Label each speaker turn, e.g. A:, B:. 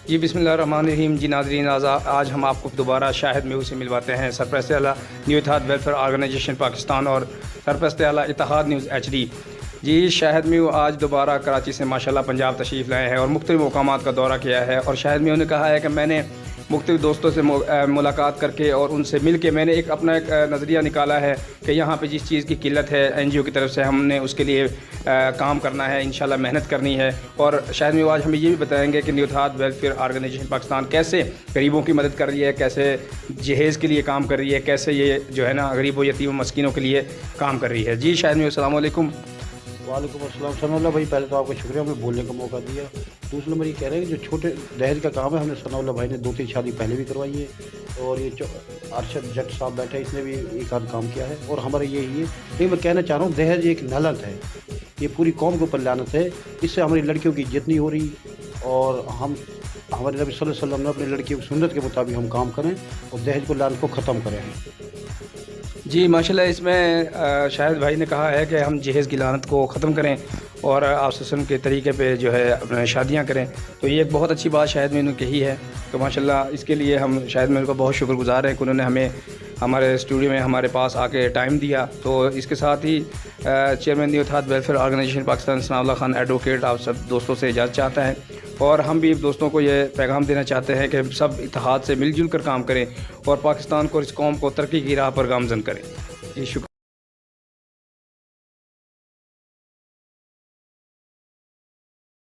A: جی بسم اللہ الرحمن الرحیم. جی ناظرین، آج ہم آپ کو دوبارہ شاہد میو سے ملواتے ہیں، سرپرست اعلیٰ نیو اتحاد ویلفیئر آرگنائزیشن پاکستان اور سرپرست اعلیٰ اتحاد نیوز HD. جی شاہد میو آج دوبارہ کراچی سے ماشاءاللہ پنجاب تشریف لائے ہیں اور مختلف مقامات کا دورہ کیا ہے. اور شاہد میو نے کہا ہے کہ میں نے مختلف دوستوں سے ملاقات کر کے اور ان سے مل کے میں نے اپنا ایک نظریہ نکالا ہے کہ یہاں پہ جس چیز کی قلت ہے NGO کی طرف سے ہم نے اس کے لیے کام کرنا ہے، انشاءاللہ محنت کرنی ہے. اور شاید میں آج ہمیں یہ بھی بتائیں گے کہ نیو اتحاد ویلفیئر آرگنائزیشن پاکستان کیسے غریبوں کی مدد کر رہی ہے، کیسے جہیز کے لیے کام کر رہی ہے، کیسے یہ جو ہے نا غریب و یتیم و مسکینوں کے لیے کام کر رہی ہے. جی شاید میں السلام علیکم.
B: وعلیکم السلام. ثناء اللہ بھائی، پہلے تو آپ کا شکریہ ہمیں بولنے کا موقع دیا. دوسرا نمبر یہ کہہ رہے ہیں کہ جو چھوٹے دہیج کا کام ہے، ہم نے ثناء اللہ بھائی نے 2-3 شادی پہلے بھی کروائی ہے، اور یہ ارشد جٹ صاحب بیٹھے اس نے بھی ایک آدھ کام کیا ہے. اور ہمارا یہی ہے، لیکن میں کہنا چاہ رہا ہوں دہیج ایک لعنت ہے، یہ پوری قوم کے اوپر لعنت ہے. اس سے ہماری لڑکیوں کی عزت نہیں ہو رہی، اور ہمارے نبی صلی اللہ علیہ وسلم نے اپنی لڑکیوں کی سنت کے مطابق ہم کام کریں اور دہیج کو لعنت کو ختم کریں.
A: جی ماشاءاللہ، اس میں شاہد بھائی نے کہا ہے کہ ہم جہیز کی لعنت کو ختم کریں اور آسوسن کے طریقے پہ جو ہے اپنے شادیاں کریں. تو یہ ایک بہت اچھی بات شاہد میں نے کہی ہے. تو ماشاءاللہ اس کے لیے ہم شاہد میں کو بہت شکر گزار ہیں کہ انہوں نے ہمیں ہمارے اسٹوڈیو میں ہمارے پاس آ کے ٹائم دیا. تو اس کے ساتھ ہی چیئرمین نیو اتحاد ویلفیئر آرگنائزیشن پاکستان ثناء اللہ خان ایڈوکیٹ آپ سب دوستوں سے اجازت چاہتا ہے، اور ہم بھی دوستوں کو یہ پیغام دینا چاہتے ہیں کہ سب اتحاد سے مل جل کر کام کریں اور پاکستان کو، اس قوم کو ترقی کی راہ پر گامزن کریں. جی شکریہ.